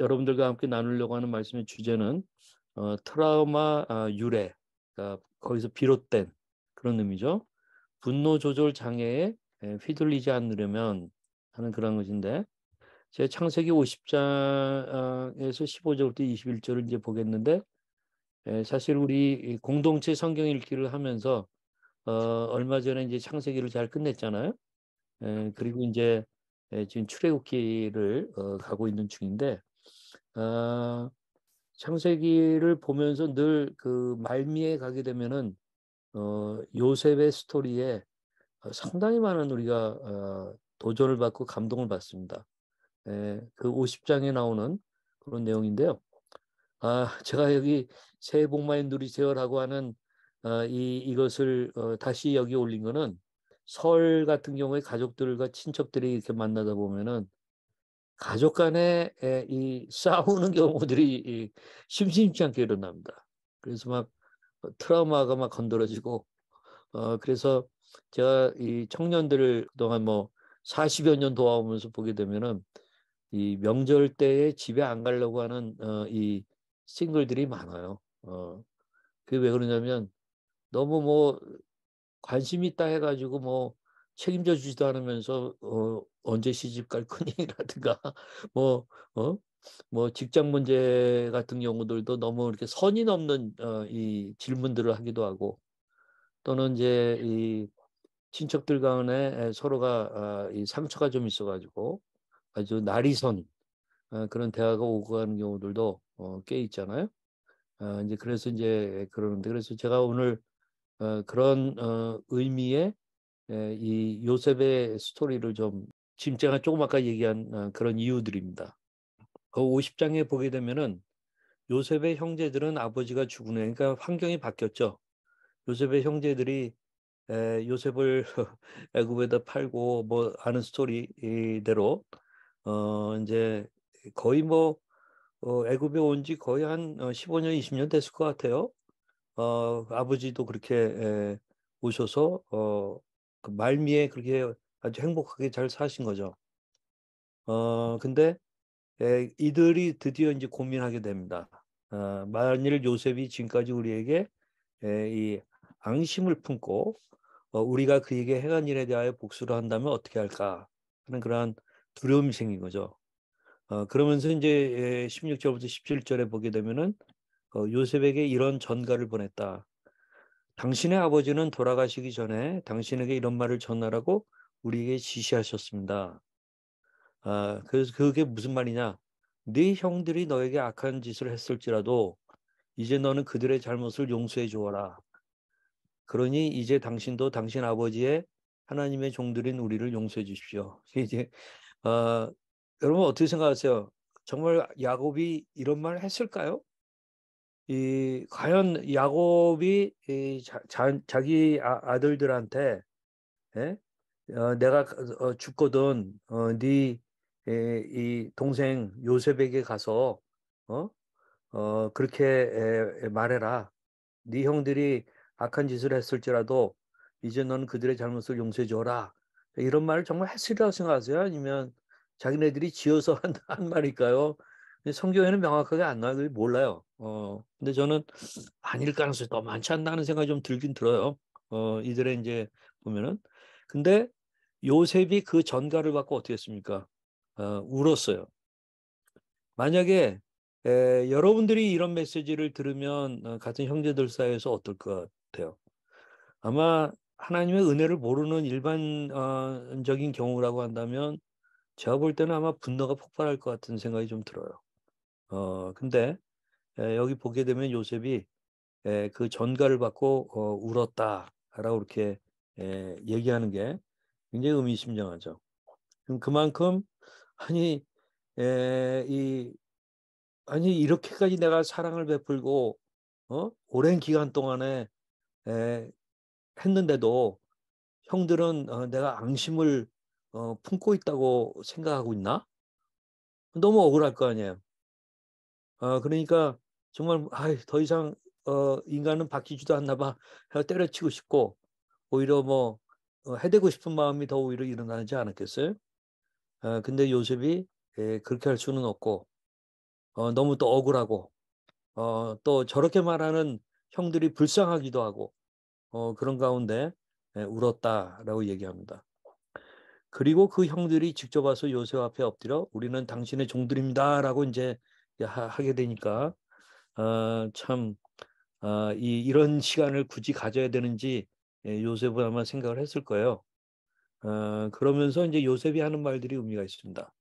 여러분들과 함께 나누려고 하는 말씀의 주제는 트라우마 유래, 그러니까 거기서 비롯된 그런 의미죠. 분노 조절 장애에 휘둘리지 않으려면 하는 그런 것인데, 제 창세기 50장에서 15절부터 21절을 이제 보겠는데, 사실 우리 공동체 성경 읽기를 하면서 얼마 전에 이제 창세기를 잘 끝냈잖아요. 그리고 이제 지금 출애굽기를 가고 있는 중인데, 어, 창세기를 보면서 늘 그 말미에 가게 되면은 요셉의 스토리에 상당히 많은 우리가 도전을 받고 감동을 받습니다. 그 50장에 나오는 그런 내용인데요. 제가 여기 새해 복 많이 누리세요라고 하는 이것을 다시 여기 올린 거는, 설 같은 경우에 가족들과 친척들이 이렇게 만나다 보면은 가족 간에 이 싸우는 경우들이 심심치 않게 일어납니다. 그래서 막 트라우마가 막 건드려지고, 그래서 제가 이 청년들을 그동안 뭐 40여 년 도와오면서 보게 되면은 이 명절 때에 집에 안 가려고 하는 이 싱글들이 많아요. 그게 왜 그러냐면, 너무 뭐 관심 있다 해가지고 뭐 책임져 주지도 않으면서 언제 시집 갈 거니라든가 뭐 어? 뭐 직장 문제 같은 경우들도 너무 이렇게 선이 넘는 이 질문들을 하기도 하고, 또는 이제 이 친척들 간에 서로가 이 상처가 좀 있어가지고 아주 날이선 그런 대화가 오고 가는 경우들도 꽤 있잖아요. 이제 그래서 이제 그러는데, 그래서 제가 오늘 그런 의미의 이 요셉의 스토리를 좀, 지금 제가 조금 아까 얘기한 그런 이유들입니다. 그 50장에 보게 되면은 요셉의 형제들은 아버지가 죽은 후에, 그러니까 환경이 바뀌었죠. 요셉의 형제들이 요셉을 애굽에다 팔고 뭐 아는 스토리대로 이제 거의 뭐 애굽에 온 지 거의 한 15년 20년 됐을 것 같아요. 아버지도 그렇게 오셔서 그 말미에 그렇게 아주 행복하게 잘 사신 거죠. 근데 이들이 드디어 이제 고민하게 됩니다. 만일 요셉이 지금까지 우리에게 이 앙심을 품고 우리가 그에게 행한 일에 대하여 복수를 한다면 어떻게 할까 하는 그러한 두려움이 생긴 거죠. 그러면서 이제 16절부터 17절에 보게 되면은 요셉에게 이런 전가를 보냈다. 당신의 아버지는 돌아가시기 전에 당신에게 이런 말을 전하라고 우리에게 지시하셨습니다. 그래서 그게 무슨 말이냐? 네 형들이 너에게 악한 짓을 했을지라도 이제 너는 그들의 잘못을 용서해 주어라. 그러니 이제 당신도 당신 아버지의 하나님의 종들인 우리를 용서해 주십시오. 이제 어, 여러분 어떻게 생각하세요? 정말 야곱이 이런 말을 했을까요? 이 과연 야곱이 자기 아들들한테 예? 내가 죽거든 이 동생 요셉에게 가서 어? 그렇게 말해라. 네 형들이 악한 짓을 했을지라도 이제 너는 그들의 잘못을 용서해 줘라. 이런 말을 정말 했으리라고 생각하세요? 아니면 자기네들이 지어서 한 말일까요? 성경에는 명확하게 안 나와요. 그게 몰라요. 근데 저는 아닐 가능성이 더 많지 않나 하는 생각이 좀 들긴 들어요. 이들의 이제 보면은. 근데 요셉이 그 전가를 받고 어떻게 했습니까? 울었어요. 만약에 여러분들이 이런 메시지를 들으면 같은 형제들 사이에서 어떨 것 같아요? 아마 하나님의 은혜를 모르는 일반적인 경우라고 한다면 제가 볼 때는 아마 분노가 폭발할 것 같은 생각이 좀 들어요. 근데 여기 보게 되면 요셉이 그 전가를 받고 울었다라고 이렇게 얘기하는 게 굉장히 의미심장하죠. 그럼 그만큼 아니 이 아니 이렇게까지 내가 사랑을 베풀고 오랜 기간 동안에 에, 했는데도 형들은 내가 앙심을 품고 있다고 생각하고 있나? 너무 억울할 거 아니에요. 그러니까 정말 더 이상 인간은 바뀌지도 않나 봐. 해서 때려치고 싶고 오히려 뭐 해대고 싶은 마음이 더 오히려 일어나지 않았겠어요? 근데 요셉이 그렇게 할 수는 없고 너무 또 억울하고 또 저렇게 말하는 형들이 불쌍하기도 하고 그런 가운데 울었다라고 얘기합니다. 그리고 그 형들이 직접 와서 요셉 앞에 엎드려 우리는 당신의 종들입니다라고 이제 하게 되니까 참 이런 시간을 굳이 가져야 되는지 요셉은 아마 생각을 했을 거예요. 그러면서 이제 요셉이 하는 말들이 의미가 있습니다.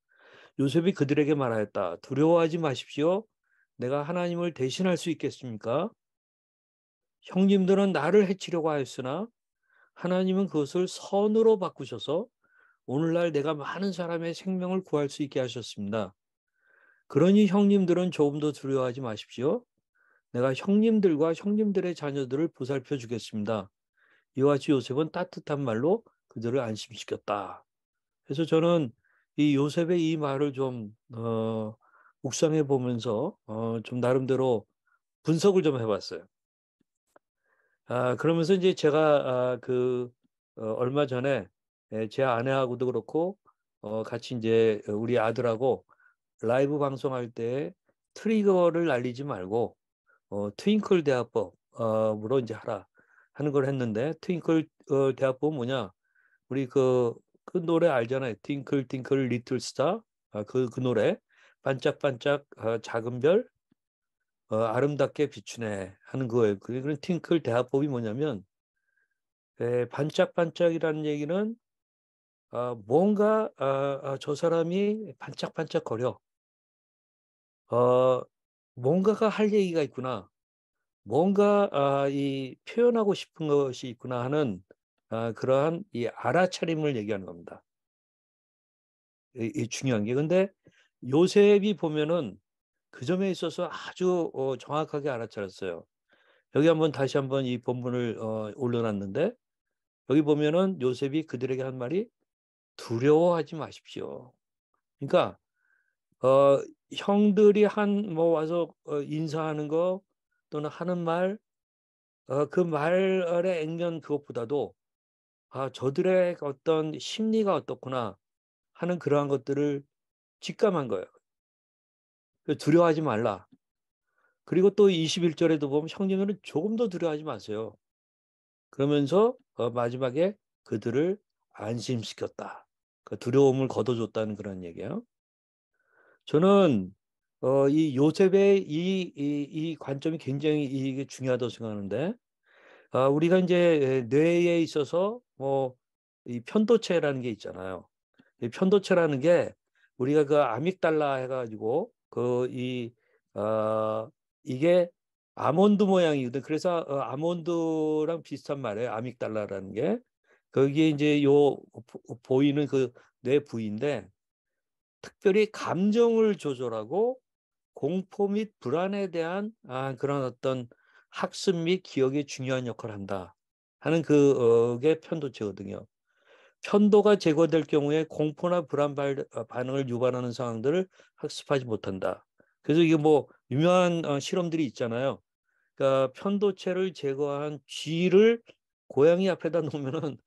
요셉이 그들에게 말하였다. 두려워하지 마십시오. 내가 하나님을 대신할 수 있겠습니까? 형님들은 나를 해치려고 하였으나 하나님은 그것을 선으로 바꾸셔서 오늘날 내가 많은 사람의 생명을 구할 수 있게 하셨습니다. 그러니 형님들은 조금 더 두려워하지 마십시오. 내가 형님들과 형님들의 자녀들을 보살펴 주겠습니다. 이와 같이 요셉은 따뜻한 말로 그들을 안심시켰다. 그래서 저는 이 요셉의 이 말을 좀 묵상해 보면서 좀 나름대로 분석을 좀 해봤어요. 그러면서 이제 제가 얼마 전에 제 아내하고도 그렇고 같이 이제 우리 아들하고 라이브 방송할 때 트리거를 날리지 말고 트윙클 대화법으로 이제 하라 하는 걸 했는데 트윙클 대화법은 뭐냐? 우리 그 노래 알잖아요. 팅클 팅클 리틀 스타. 그 노래 반짝반짝 작은 별 아름답게 비추네 하는 거예요. 그런 팅클 대화법이 뭐냐면 반짝반짝이라는 얘기는 뭔가 저 사람이 반짝반짝거려. 뭔가가 할 얘기가 있구나. 뭔가 이 표현하고 싶은 것이 있구나 하는 그러한 이 알아차림을 얘기하는 겁니다. 이 중요한 게. 근데 요셉이 보면은 그 점에 있어서 아주 정확하게 알아차렸어요. 여기 한번 다시 한번 이 본문을 올려놨는데 여기 보면은 요셉이 그들에게 한 말이 두려워하지 마십시오. 그러니까 형들이 뭐 와서 인사하는 거 또는 하는 말 그 말의 액면 그것보다도 저들의 어떤 심리가 어떻구나 하는 그러한 것들을 직감한 거예요. 두려워하지 말라. 그리고 또 21절에도 보면 형제들은 조금 더 두려워하지 마세요. 그러면서 마지막에 그들을 안심시켰다. 그 두려움을 걷어줬다는 그런 얘기예요. 저는 이 요셉의 이 관점이 굉장히 이게 중요하다고 생각하는데 우리가 이제 뇌에 있어서 뭐 이 편도체라는 게 있잖아요. 이 편도체라는 게 우리가 그 아믹달라 해가지고 이게 아몬드 모양이거든. 그래서 아몬드랑 비슷한 말이에요. 아믹달라라는 게 거기에 이제 보이는 그 뇌 부위인데 특별히 감정을 조절하고 공포 및 불안에 대한 그런 어떤 학습 및 기억에 중요한 역할을 한다 하는 그게 편도체거든요. 편도가 제거될 경우에 공포나 불안 반응을 유발하는 상황들을 학습하지 못한다. 그래서 이게 뭐 유명한 실험들이 있잖아요. 그러니까 편도체를 제거한 쥐를 고양이 앞에다 놓으면은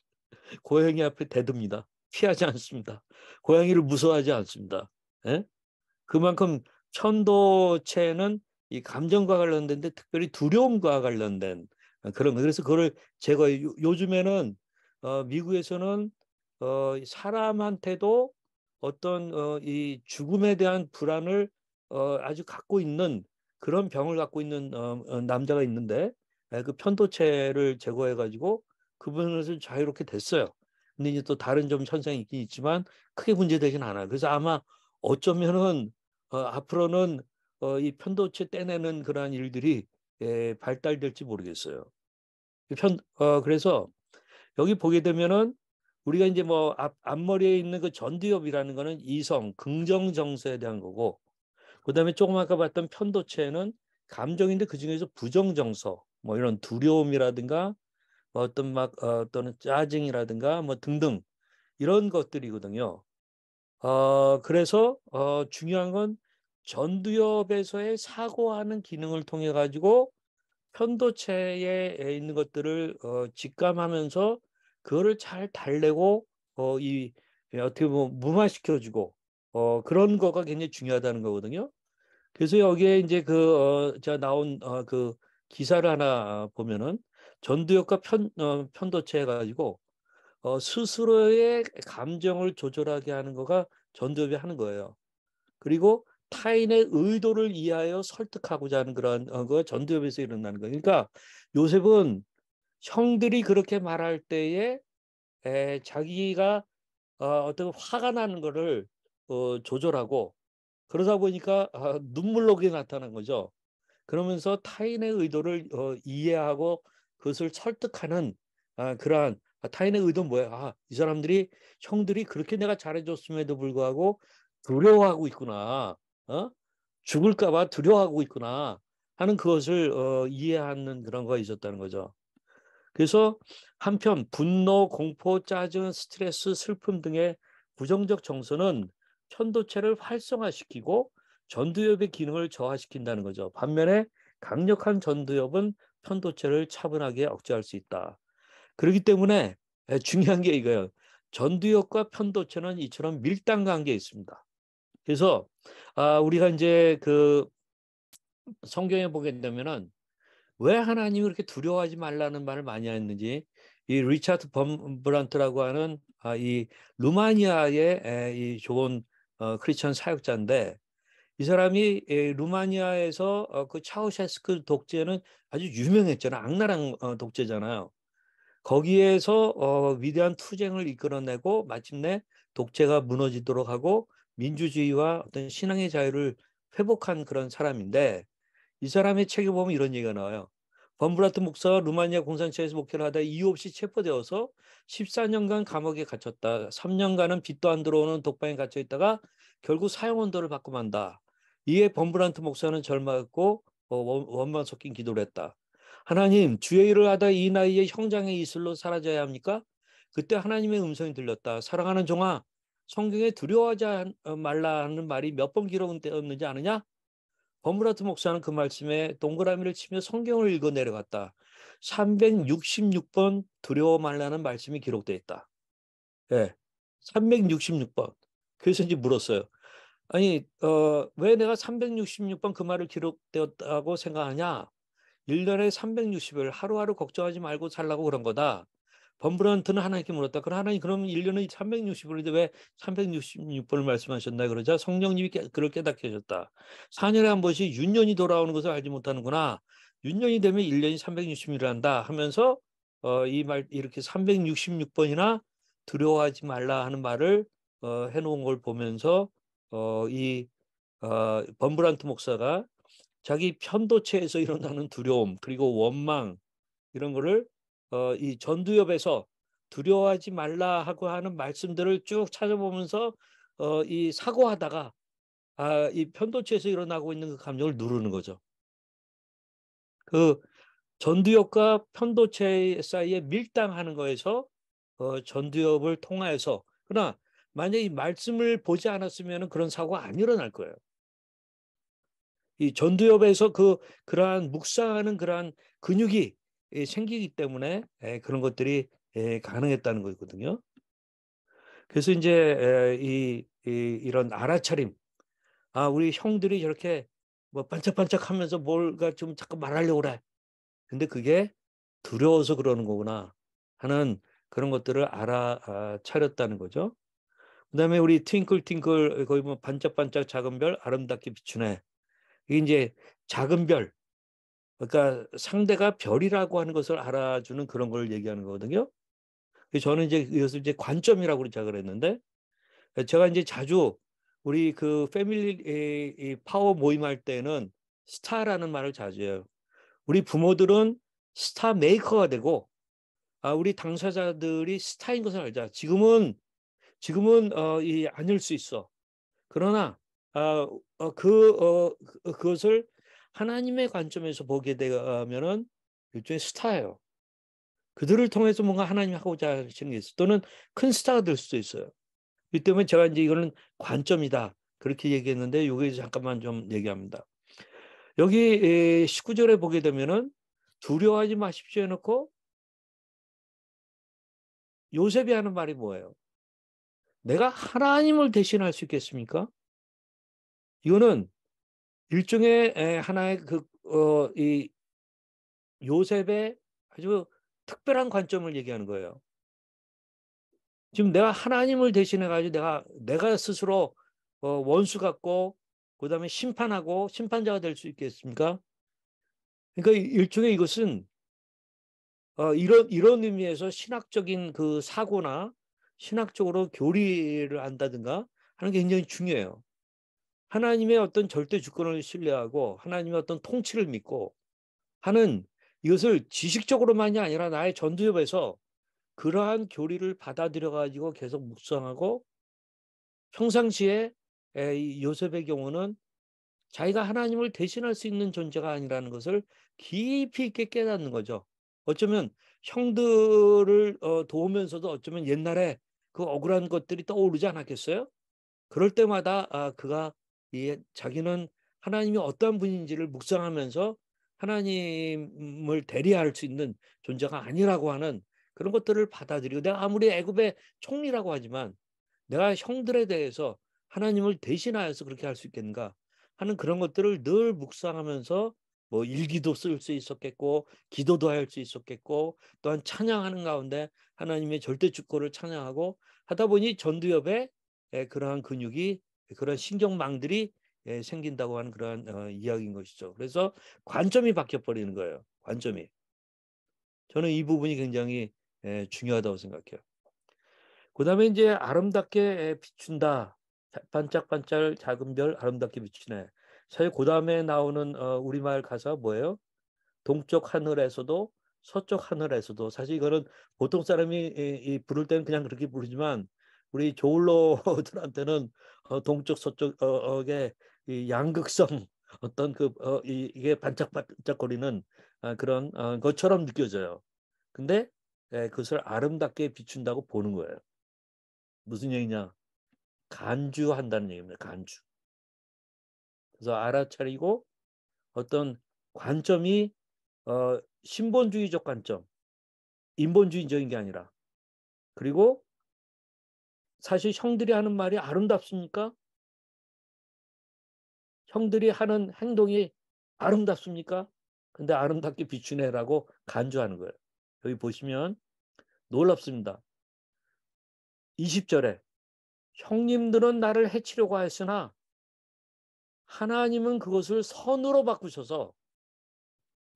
고양이 앞에 대듭니다. 피하지 않습니다. 고양이를 무서워하지 않습니다. 예? 그만큼 편도체는 이 감정과 관련된데 특별히 두려움과 관련된 그런 거. 그래서 그걸 제거해. 요즘에는 미국에서는 사람한테도 어떤 이 죽음에 대한 불안을 아주 갖고 있는 그런 병을 갖고 있는 남자가 있는데 그 편도체를 제거해 가지고 그분을 자유롭게 됐어요. 근데 이제 또 다른 좀 현상이 있긴 있지만 크게 문제되진 않아요. 그래서 아마 어쩌면은 앞으로는 이 편도체 떼내는 그러한 일들이 발달될지 모르겠어요. 그래서 여기 보게 되면은 우리가 이제 뭐 앞머리에 있는 그 전두엽이라는 거는 이성, 긍정 정서에 대한 거고, 그다음에 조금 아까 봤던 편도체는 감정인데 그 중에서 부정 정서, 뭐 이런 두려움이라든가 뭐 어떤 또는 짜증이라든가 뭐 등등 이런 것들이거든요. 그래서 중요한 건 전두엽에서의 사고하는 기능을 통해 가지고 편도체에 있는 것들을 직감하면서 그거를 잘 달래고 어떻게 보면 무마시켜주고 그런 거가 굉장히 중요하다는 거거든요. 그래서 여기에 이제 자 나온 그 기사를 하나 보면은 전두엽과 편도체 해가지고 스스로의 감정을 조절하게 하는 거가 전두엽이 하는 거예요. 그리고 타인의 의도를 이해하여 설득하고자 하는 그런 거 전두엽에서 일어나는 거예요. 그러니까 요셉은 형들이 그렇게 말할 때에 자기가 어떤 화가 나는 거를 조절하고 그러다 보니까 눈물록이 나타난 거죠. 그러면서 타인의 의도를 이해하고 그것을 설득하는 그러한 타인의 의도는 뭐야? 이 사람들이 형들이 그렇게 내가 잘해줬음에도 불구하고 두려워하고 있구나. 어? 죽을까 봐 두려워하고 있구나 하는 그것을 이해하는 그런 거가 있었다는 거죠. 그래서 한편 분노, 공포, 짜증, 스트레스, 슬픔 등의 부정적 정서는 편도체를 활성화시키고 전두엽의 기능을 저하시킨다는 거죠. 반면에 강력한 전두엽은 편도체를 차분하게 억제할 수 있다. 그렇기 때문에 중요한 게 이거예요. 전두엽과 편도체는 이처럼 밀당 관계에 있습니다. 그래서 우리가 이제 그 성경에 보게 되면은 왜 하나님이 그렇게 두려워하지 말라는 말을 많이 했는지 이 리차드 범브란트라고 하는 이 루마니아의 이 좋은 크리스천 사역자인데 이 사람이 루마니아에서 그 차우셰스크 독재는 아주 유명했잖아요. 악랄한 독재잖아요. 거기에서 위대한 투쟁을 이끌어내고 마침내 독재가 무너지도록 하고 민주주의와 어떤 신앙의 자유를 회복한 그런 사람인데 이 사람의 책에 보면 이런 얘기가 나와요. 범브라트 목사가 루마니아 공산체에서 목회를 하다 이유 없이 체포되어서 14년간 감옥에 갇혔다. 3년간은 빛도 안 들어오는 독방에 갇혀 있다가 결국 사형원도를 받고 만다. 이에 범브란트 목사는 절망했고 원망 섞인 기도를 했다. 하나님, 주의 일을 하다 이 나이에 형장의 이슬로 사라져야 합니까? 그때 하나님의 음성이 들렸다. 사랑하는 종아, 성경에 두려워하지 말라는 말이 몇 번 기록되었는지 아느냐? 버무라트 목사는 그 말씀에 동그라미를 치며 성경을 읽어 내려갔다. 366번 두려워 말라는 말씀이 기록되어 있다. 예, 366번. 그래서 이제 물었어요. 아니, 왜 내가 366번 그 말을 기록되었다고 생각하냐? 1년에 360일 하루하루 걱정하지 말고 살라고 그런 거다. 범브란트는 하나님께 물었다. 그럼 하나님 그럼 1년에 360일인데 왜 366번을 말씀하셨나 그러자 성령님이 그를 깨닫게 하셨다. 4년에 한 번씩 윤년이 돌아오는 것을 알지 못하는구나. 윤년이 되면 1년이 360일을 한다 하면서 이 말 이렇게 366번이나 두려워하지 말라 하는 말을 해놓은 걸 보면서 이 범브란트 목사가 자기 편도체에서 일어나는 두려움 그리고 원망 이런 거를 이 전두엽에서 두려워하지 말라 하고 하는 말씀들을 쭉 찾아보면서 이 사고하다가 이 편도체에서 일어나고 있는 그 감정을 누르는 거죠. 그 전두엽과 편도체 사이에 밀당하는 거에서 전두엽을 통하여서 그러나 만약에 이 말씀을 보지 않았으면 그런 사고가 안 일어날 거예요. 이 전두엽에서 그러한 묵상하는 그러한 근육이 생기기 때문에 그런 것들이 가능했다는 거거든요. 그래서 이제 이런 알아차림, 우리 형들이 저렇게 뭐 반짝반짝하면서 뭘가 좀 자꾸 말하려고 그래. 근데 그게 두려워서 그러는 거구나 하는 그런 것들을 알아차렸다는 거죠. 그다음에 우리 트윙클 거기 보면 반짝반짝 작은 별 아름답게 비추네. 이게 이제 작은 별 그러니까 상대가 별이라고 하는 것을 알아주는 그런 걸 얘기하는 거거든요. 그래서 저는 이제 이것을 이제 관점이라고 시작을 했는데 제가 이제 자주 우리 그 패밀리 파워 모임할 때는 스타라는 말을 자주 해요. 우리 부모들은 스타 메이커가 되고 우리 당사자들이 스타인 것을 알자. 지금은 이 아닐 수 있어. 그러나 그것을 하나님의 관점에서 보게 되면은 일종의 스타예요. 그들을 통해서 뭔가 하나님이 하고자 하시는 게 있어. 또는 큰 스타가 될 수도 있어요. 이 때문에 제가 이제 이거는 관점이다. 그렇게 얘기했는데 여기서 잠깐만 좀 얘기합니다. 여기 19절에 보게 되면은 두려워하지 마십시오 해놓고 요셉이 하는 말이 뭐예요? 내가 하나님을 대신할 수 있겠습니까? 이거는 일종의 하나의 이 요셉의 아주 특별한 관점을 얘기하는 거예요. 지금 내가 하나님을 대신해 가지고 내가 스스로 원수 같고 그다음에 심판하고 심판자가 될 수 있겠습니까? 그러니까 일종의 이것은 이런 의미에서 신학적인 그 사고나 신학적으로 교리를 안다든가 하는 게 굉장히 중요해요. 하나님의 어떤 절대 주권을 신뢰하고 하나님의 어떤 통치를 믿고 하는 이것을 지식적으로만이 아니라 나의 전두엽에서 그러한 교리를 받아들여 가지고 계속 묵상하고 평상시에 이 요셉의 경우는 자기가 하나님을 대신할 수 있는 존재가 아니라는 것을 깊이 있게 깨닫는 거죠. 어쩌면 형들을 도우면서도 어쩌면 옛날에 그 억울한 것들이 떠오르지 않았겠어요? 그럴 때마다 그가 자기는 하나님이 어떠한 분인지를 묵상하면서 하나님을 대리할 수 있는 존재가 아니라고 하는 그런 것들을 받아들이고 내가 아무리 애굽의 총리라고 하지만 내가 형들에 대해서 하나님을 대신하여서 그렇게 할 수 있겠는가 하는 그런 것들을 늘 묵상하면서 뭐 일기도 쓸 수 있었겠고 기도도 할 수 있었겠고 또한 찬양하는 가운데 하나님의 절대 주권을 찬양하고 하다 보니 전두엽에 그러한 근육이 그런 신경망들이 생긴다고 하는 그러한 이야기인 것이죠. 그래서 관점이 바뀌어 버리는 거예요. 관점이. 저는 이 부분이 굉장히 중요하다고 생각해요. 그다음에 이제 아름답게 비춘다. 반짝반짝 작은 별 아름답게 비추네. 사실 그다음에 나오는 우리말 가사 뭐예요? 동쪽 하늘에서도 서쪽 하늘에서도 사실 이거는 보통 사람이 부를 때는 그냥 그렇게 부르지만 우리 조울로들한테는 동쪽 서쪽의 이 양극성 어떤 이게 반짝반짝거리는 그런 것처럼 느껴져요. 근데 그것을 아름답게 비춘다고 보는 거예요. 무슨 얘기냐? 간주한다는 얘기입니다. 간주. 그래서 알아차리고 어떤 관점이 신본주의적 관점, 인본주의적인 게 아니라 그리고 사실 형들이 하는 말이 아름답습니까? 형들이 하는 행동이 아름답습니까? 근데 아름답게 비추네라고 간주하는 거예요. 여기 보시면 놀랍습니다. 20절에 형님들은 나를 해치려고 하였으나 하나님은 그것을 선으로 바꾸셔서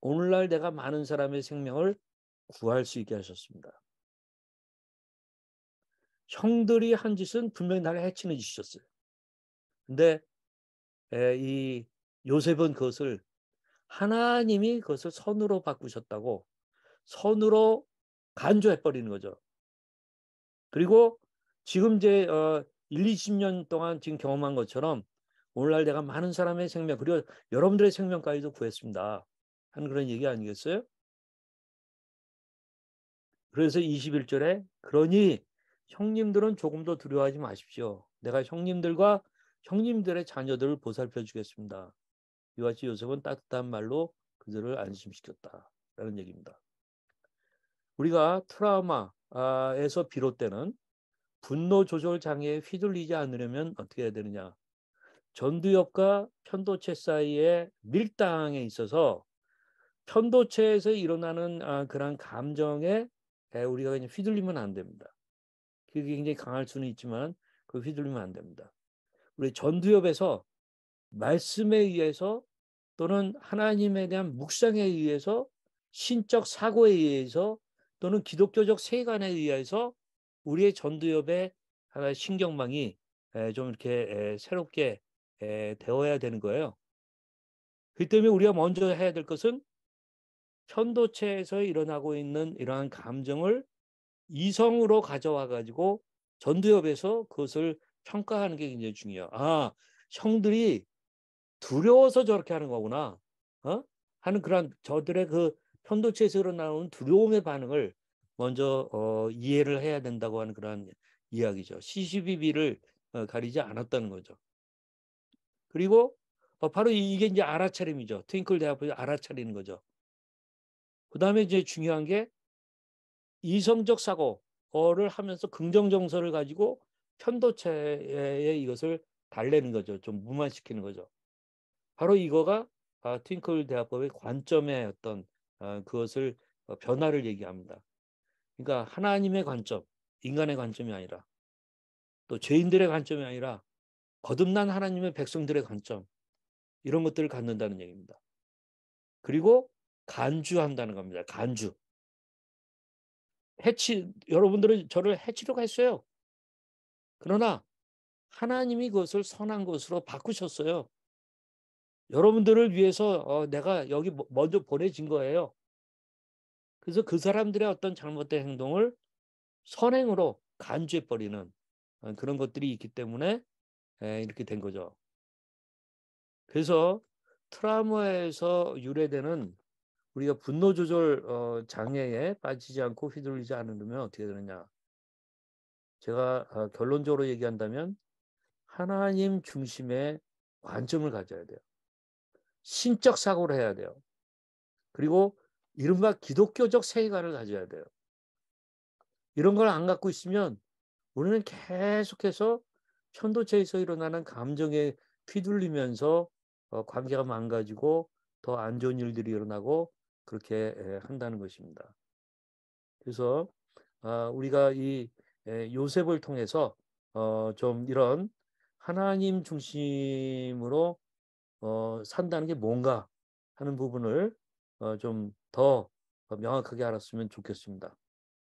오늘날 내가 많은 사람의 생명을 구할 수 있게 하셨습니다. 형들이 한 짓은 분명히 나를 해치는 짓이었어요. 근데 이 요셉은 그것을 하나님이 그것을 선으로 바꾸셨다고 선으로 간주해 버리는 거죠. 그리고 지금 이제 1-20년 동안 지금 경험한 것처럼 오늘날 내가 많은 사람의 생명 그리고 여러분들의 생명까지도 구했습니다. 하는 그런 얘기 아니겠어요? 그래서 21절에 그러니 형님들은 조금 더 두려워하지 마십시오. 내가 형님들과 형님들의 자녀들을 보살펴 주겠습니다. 이와 같이 요셉은 따뜻한 말로 그들을 안심시켰다라는 얘기입니다. 우리가 트라우마에서 비롯되는 분노 조절 장애에 휘둘리지 않으려면 어떻게 해야 되느냐? 전두엽과 편도체 사이의 밀당에 있어서 편도체에서 일어나는 그런 감정에 우리가 그냥 휘둘리면 안 됩니다. 그게 굉장히 강할 수는 있지만 그 휘둘리면 안 됩니다. 우리 전두엽에서 말씀에 의해서 또는 하나님에 대한 묵상에 의해서 신적 사고에 의해서 또는 기독교적 세관에 의해서 우리의 전두엽의 하나의 신경망이 좀 이렇게 새롭게 되어야 되는 거예요. 그 때문에 우리가 먼저 해야 될 것은 편도체에서 일어나고 있는 이러한 감정을 이성으로 가져와 가지고 전두엽에서 그것을 평가하는 게 굉장히 중요해요. 형들이 두려워서 저렇게 하는 거구나. 하는 그런 저들의 그 편도체에서 일어나는 두려움의 반응을 먼저 이해를 해야 된다고 하는 그런 이야기죠. 시시비비를 가리지 않았다는 거죠. 그리고 바로 이게 이제 알아차림이죠. 트윙클 대학교 알아차리는 거죠. 그 다음에 이제 중요한 게 이성적 사고를 하면서 긍정 정서를 가지고 편도체에 이것을 달래는 거죠. 좀 무마시키는 거죠. 바로 이거가 트윙클 대화법의 관점의 어떤 그것을 변화를 얘기합니다. 그러니까 하나님의 관점, 인간의 관점이 아니라 또 죄인들의 관점이 아니라 거듭난 하나님의 백성들의 관점, 이런 것들을 갖는다는 얘기입니다. 그리고 간주한다는 겁니다. 간주. 여러분들은 저를 해치려고 했어요. 그러나 하나님이 그것을 선한 것으로 바꾸셨어요. 여러분들을 위해서 내가 여기 먼저 보내진 거예요. 그래서 그 사람들의 어떤 잘못된 행동을 선행으로 간주해버리는 그런 것들이 있기 때문에 이렇게 된 거죠. 그래서 트라우마에서 유래되는 우리가 분노 조절 장애에 빠지지 않고 휘둘리지 않으면 어떻게 되느냐. 제가 결론적으로 얘기한다면 하나님 중심의 관점을 가져야 돼요. 신적 사고를 해야 돼요. 그리고 이른바 기독교적 세계관을 가져야 돼요. 이런 걸 안 갖고 있으면 우리는 계속해서 편도체에서 일어나는 감정에 휘둘리면서 관계가 망가지고 더 안 좋은 일들이 일어나고 그렇게 한다는 것입니다. 그래서 우리가 이 요셉을 통해서 좀 이런 하나님 중심으로 산다는 게 뭔가 하는 부분을 좀 더 명확하게 알았으면 좋겠습니다.